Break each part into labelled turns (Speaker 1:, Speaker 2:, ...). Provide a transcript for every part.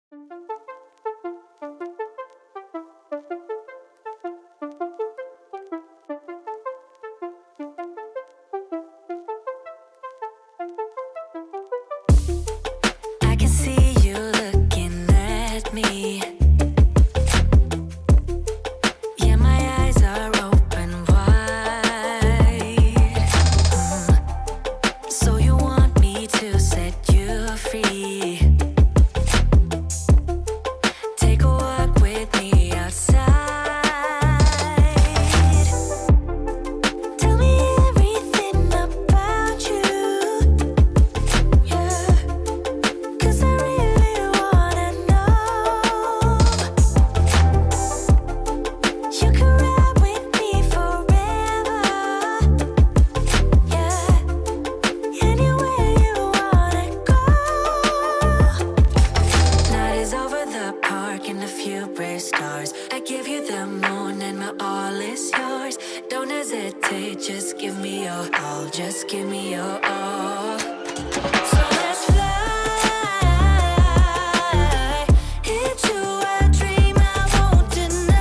Speaker 1: I can see you looking at me. Yeah, my eyes are open wide. So you want me to set you free? Take a walk with me outside. Tell me everything about you. Yeah. 'Cause I really wanna know. You can ride with me forever. Yeah. Anywhere you wanna go. Night is over the park and a few brave stars. I give you the moon and my all is yours. Don't hesitate, just give me your all. Just give me your all. So let's fly into a dream I won't deny.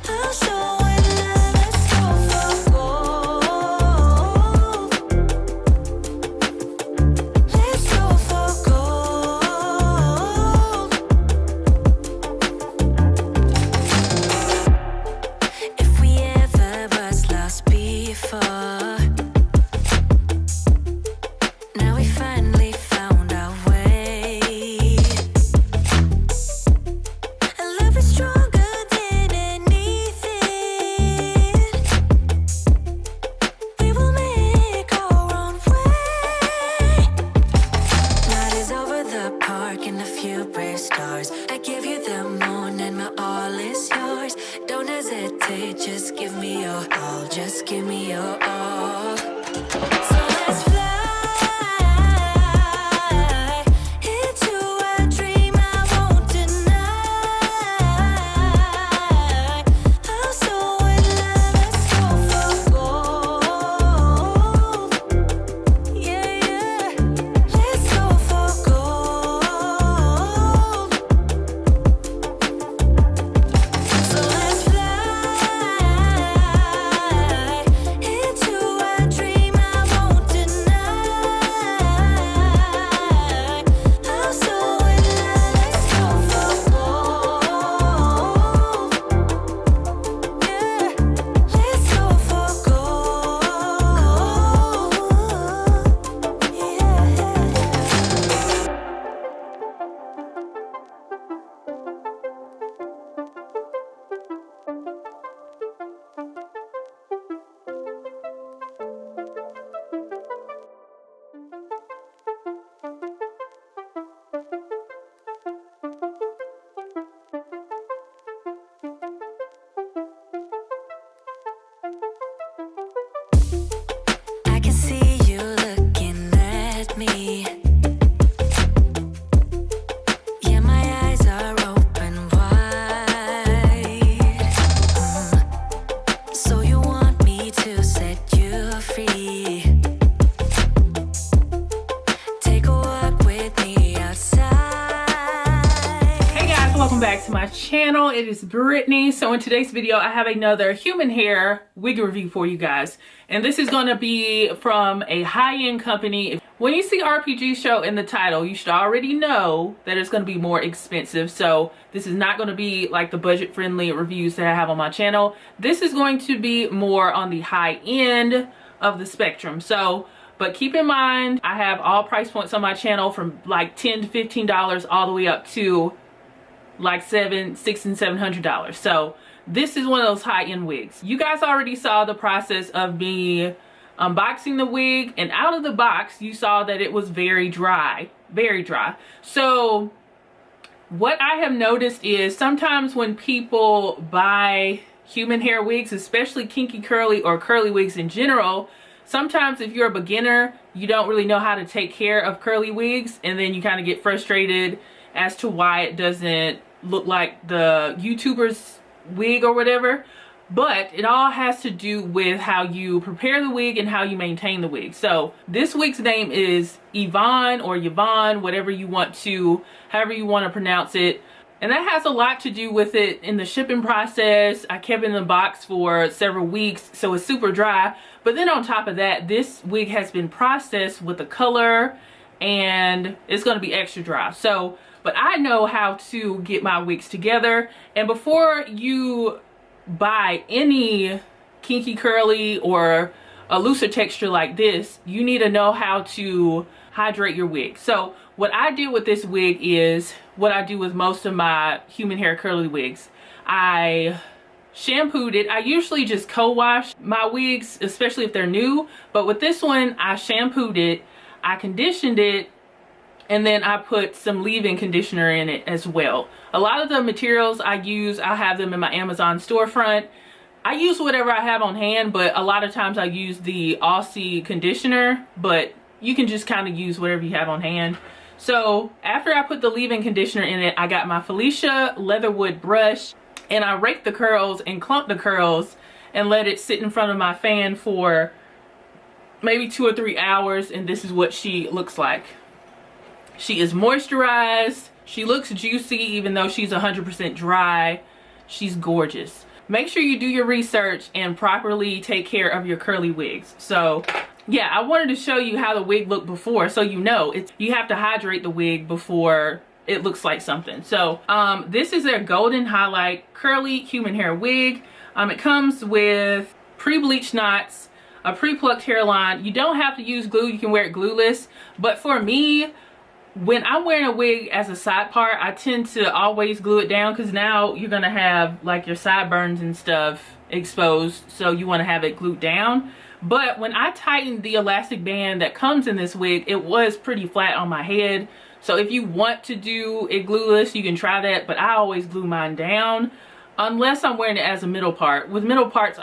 Speaker 1: I'll show it love, let's go for gold. Let's go for gold. If we ever was lost before, now we finally found our way. And love is stronger than anything. We will make our own way. Night is over the park and a few brave stars. I give you the moon and my all is yours. Don't hesitate, just give me your all. Just give me your all. So let's fly into a dream I won't deny. I'll show it love, let's go for gold. Yeah, yeah. Let's go for gold. So let's fly into a dream I won't deny. I'll show it love, let's go for gold. Yeah, let's go for gold. I can see you looking at me. Yeah, my eyes are open wide. So you want me to set you free? Take a walk with me outside.
Speaker 2: Hey guys, welcome back to my channel. It is Brittany. So in today's video, I have another human hair wig review for you guys. And this is going to be from a high-end company. When you see RPGSHOW in the title, you should already know that it's going to be more expensive. So this is not going to be like the budget-friendly reviews that I have on my channel. This is going to be more on the high end of the spectrum. So, but keep in mind, I have all price points on my channel from like $10 to $15 all the way up to like $600 and $700. So this is one of those high-end wigs. You guys already saw the process of me unboxing the wig, and out of the box you saw that it was very dry. So what I have noticed is sometimes when people buy human hair wigs, especially kinky curly or curly wigs in general, sometimes if you're a beginner, you don't really know how to take care of curly wigs, and then you kind of get frustrated as to why it doesn't look like the YouTuber's wig or whatever. but it all has to do with how you prepare the wig and how you maintain the wig. So this wig's name is Yvonne or Yvonne, whatever you want to, however you want to pronounce it. And that has a lot to do with it in the shipping process. I kept it in the box for several weeks, so it's super dry. But then on top of that, this wig has been processed with the color and it's going to be extra dry. So, but I know how to get my wigs together. And before you buy any kinky curly or a looser texture like this, you need to know how to hydrate your wig. So what I did with this wig is what I do with most of my human hair curly wigs. I shampooed it. I usually just co-wash my wigs, especially if they're new, but with this one I shampooed it, I conditioned it, and then I put some leave-in conditioner in it as well. A lot of the materials I use, I have them in my Amazon storefront. I use whatever I have on hand, but a lot of times I use the Aussie conditioner, but you can just kind of use whatever you have on hand. So after I put the leave-in conditioner in it, I got my Felicia Leatherwood brush and I raked the curls and clumped the curls and let it sit in front of my fan for maybe 2 or 3 hours, and this is what she looks like. She is moisturized. She looks juicy even though she's 100% dry. She's gorgeous. Make sure you do your research and properly take care of your curly wigs. So yeah, I wanted to show you how the wig looked before, so you know you have to hydrate the wig before it looks like something. So this is their golden highlight curly human hair wig. It comes with pre-bleached knots, a pre-plucked hairline. You don't have to use glue, you can wear it glueless, but for me, when I'm wearing a wig as a side part, I tend to always glue it down because now you're gonna have like your sideburns and stuff exposed, so you want to have it glued down. But when I tightened the elastic band that comes in this wig, it was pretty flat on my head. So if you want to do it glueless, you can try that, but I always glue mine down unless I'm wearing it as a middle part. With middle parts,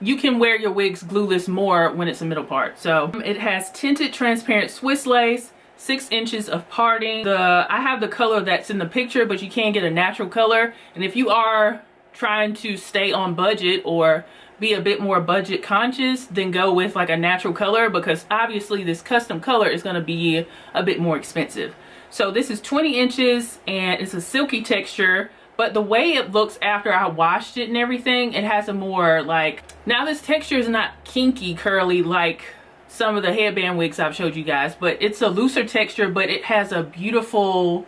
Speaker 2: you can wear your wigs glueless more when it's a middle part. So it has tinted transparent Swiss lace, 6 inches of parting. I have the color that's in the picture, but you can get a natural color. And if you are trying to stay on budget or be a bit more budget conscious, then go with like a natural color, because obviously this custom color is going to be a bit more expensive. So this is 20 inches and it's a silky texture, but the way it looks after I washed it and everything, it has a more like, now this texture is not kinky curly like some of the headband wigs I've showed you guys, but it's a looser texture, but it has a beautiful,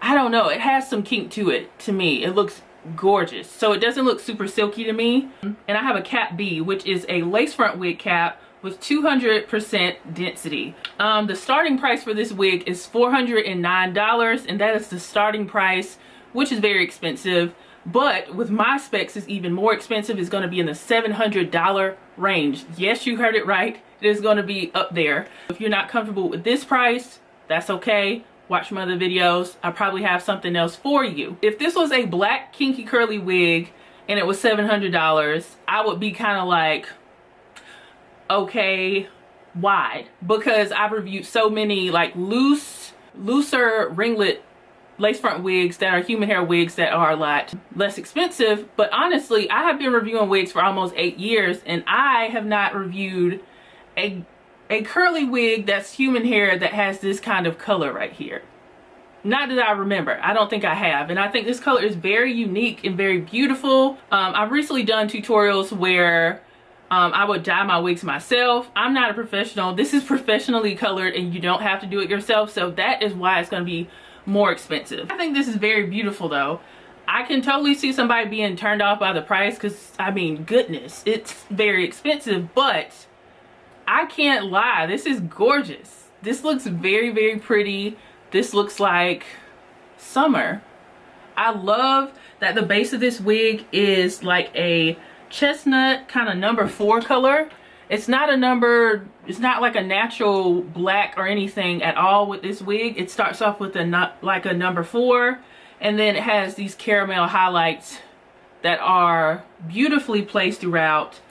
Speaker 2: I don't know, it has some kink to it. To me, it looks gorgeous. So it doesn't look super silky to me. And I have a cap B, which is a lace front wig cap with 200% density. The starting price for this wig is $409, and that is the starting price, which is very expensive. But with my specs, it's even more expensive. It's going to be in the $700 range. Yes, you heard it right. It is going to be up there. If you're not comfortable with this price, that's okay. Watch my other videos. I probably have something else for you. If this was a black kinky curly wig and it was $700, I would be kind of like, okay, why? Because I've reviewed so many like looser ringlet lace front wigs that are human hair wigs that are a lot less expensive. But honestly, I have been reviewing wigs for almost 8 years and I have not reviewed a curly wig that's human hair that has this kind of color right here. Not that I remember. I don't think I have. And I think this color is very unique and very beautiful. I've recently done tutorials where I would dye my wigs myself. I'm not a professional. This is professionally colored and you don't have to do it yourself. So that is why it's going to be more expensive. I think this is very beautiful though. I can totally see somebody being turned off by the price because, I mean, goodness, it's very expensive, but I can't lie, this is gorgeous. This looks very, very pretty. This looks like summer. I love that the base of this wig is like a chestnut kind of number 4 color. It's not like a natural black or anything at all with this wig. It starts off with like a number 4, and then it has these caramel highlights that are beautifully placed throughout.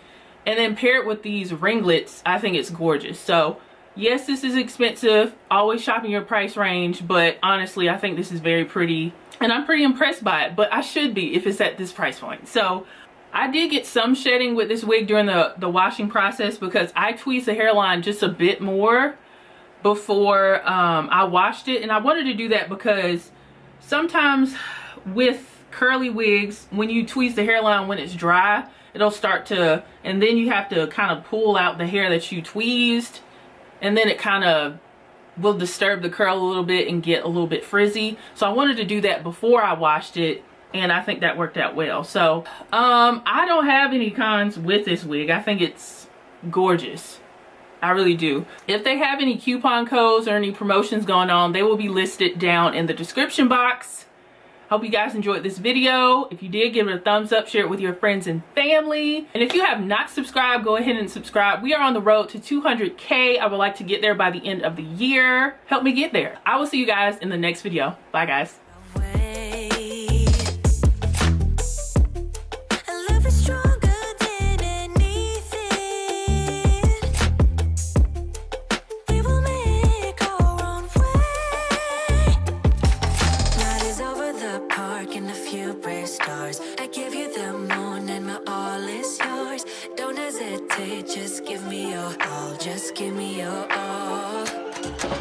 Speaker 2: And then paired with these ringlets, I think it's gorgeous. So yes, this is expensive. Always shop in your price range, but honestly, I think this is very pretty. And I'm pretty impressed by it, but I should be if it's at this price point. So I did get some shedding with this wig during the washing process because I tweezed the hairline just a bit more before I washed it. And I wanted to do that because sometimes with curly wigs, when you tweeze the hairline when it's dry, it'll start to, and then you have to kind of pull out the hair that you tweezed, and then it kind of will disturb the curl a little bit and get a little bit frizzy. So I wanted to do that before I washed it, and I think that worked out well. So I don't have any cons with this wig. I think it's gorgeous. I really do. If they have any coupon codes or any promotions going on, they will be listed down in the description box. Hope you guys enjoyed this video. If you did, give it a thumbs up, share it with your friends and family. And if you have not subscribed, go ahead and subscribe. We are on the road to 200K. I would like to get there by the end of the year. Help me get there. I will see you guys in the next video. Bye, guys.
Speaker 1: I give you the moon and my all is yours. Don't hesitate, just give me your all. Just give me your all.